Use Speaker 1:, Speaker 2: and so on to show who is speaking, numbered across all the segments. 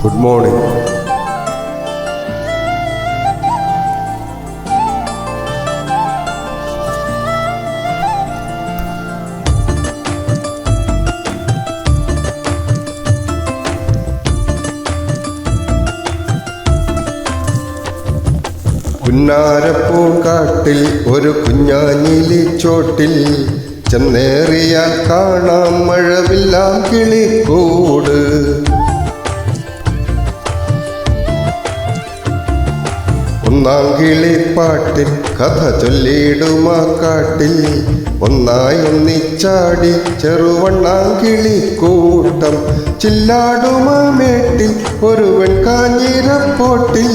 Speaker 1: Good morning. പുന്നാരപ്പൂങ്കാട്ടിൽ ഒരു കുഞ്ഞാഞ്ഞിലി ചോട്ടിൽ ചെന്നേറിയാൽ കാണാം മഴവില്ലാം കിളിക്കൂട്. ഒന്നാം കിളിപ്പാട്ടിൽ കഥ ചൊല്ലിയിടുമാ കാട്ടിൽ ഒന്നായി ഒന്നിച്ചാടി ചെറുവണ്ണാങ്കിളിക്കൂട്ടം ചില്ലാടുമാ മേട്ടിൽ ഒരുവൻ കാഞ്ഞിരപ്പോട്ടിൽ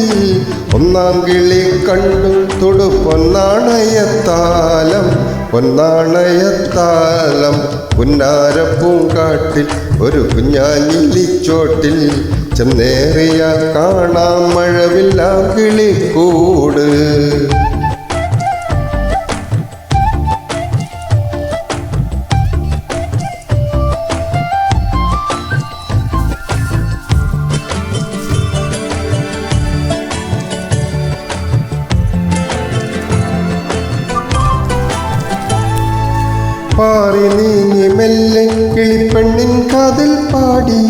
Speaker 1: ഒന്നാം കിളി കണ്ടു തൊടു പൊന്നാണയത്താലം പൊന്നാണയത്താലം. പുന്നാരപ്പൂങ്കാട്ടിൽ ഒരു കുഞ്ഞാഞ്ഞിലിച്ചോട്ടിൽ ചെന്നേറിയാൽ കാണാം മഴവില്ലാം കിളിക്കൂട്. പാറി നീങ്ങി മെല്ലെ കിളിപ്പെണ്ണിൻ കാതിൽ പാടി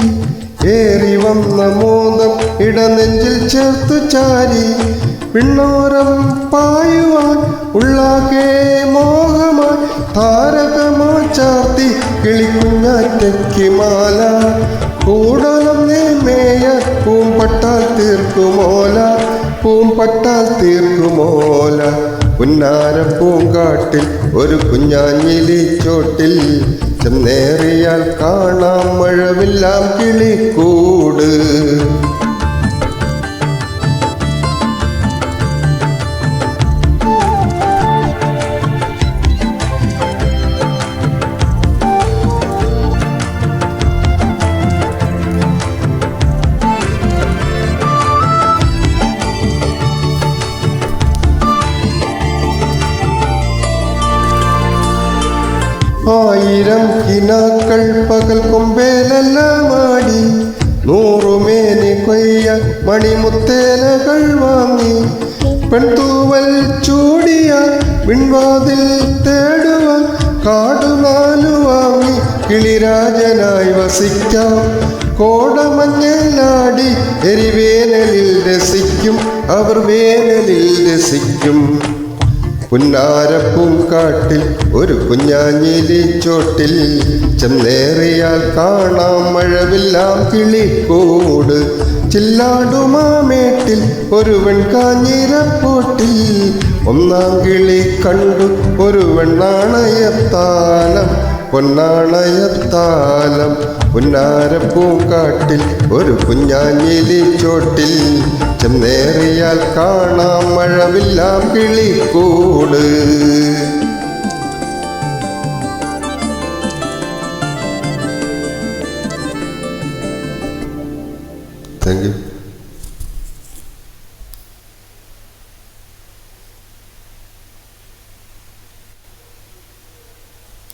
Speaker 1: ഏറി വന്ന മോദം ഇടനെഞ്ചിൽ ചേർത്തു ചാരി പിന്നോരം പായുവാൻ ഉള്ളാകെ മോഹമായി താരകമാ ചാർത്തി കിളിക്കുഞ്ഞാറ്റയ്ക്ക് മാല കൂടലം മേയ പൂമ്പട്ടാൽ തീർക്കുമോല പൂമ്പട്ടാൽ തീർക്കുമോല. പുന്നാരപ്പൂങ്കാട്ടിൽ ഒരു കുഞ്ഞാഞ്ഞിലിച്ചോട്ടിൽ ചെന്നേറിയാൽ കാണാം മഴവില്ലാം കിളിക്കൂട്. ആയിരം കിനാക്കൾ പകൽ കൊമ്പേലെല്ലാം ആടി നൂറുമേനി കൊയ്യ മണിമുത്തേലകൾ വാങ്ങി പെൺതൂവൽ ചൂടിയ വിൺവാതിൽ തേടുവാൻ കാടുനാലു വാങ്ങി കിളിരാജനായി വസിക്കാം. കോടമഞ്ഞലാടി എരിവേനലിൽ രസിക്കും അവർ വേനലിൽ രസിക്കും. പുന്നാരപ്പൂങ്കാട്ടിൽ ഒരു കുഞ്ഞാഞ്ഞിലിച്ചോട്ടിൽ ചെന്നേറിയാൽ കാണാം മഴവില്ലാം കിളിക്കൂട്. ചില്ലാടുമാ മേട്ടിൽ ഒരുവൻ കാഞ്ഞിരപ്പോട്ടിൽ ഒന്നാം കിളി കണ്ടു ഒരുവൻ നാണയത്താലം പൊന്നാണയത്താലം. പുന്നാരപ്പൂങ്കാട്ടിൽ ഒരു കുഞ്ഞാഞ്ഞിലിച്ചോട്ടിൽ ചെന്നേറിയാൽ കാണാം മഴവില്ലാം കിളിക്കൂട്. Thank you.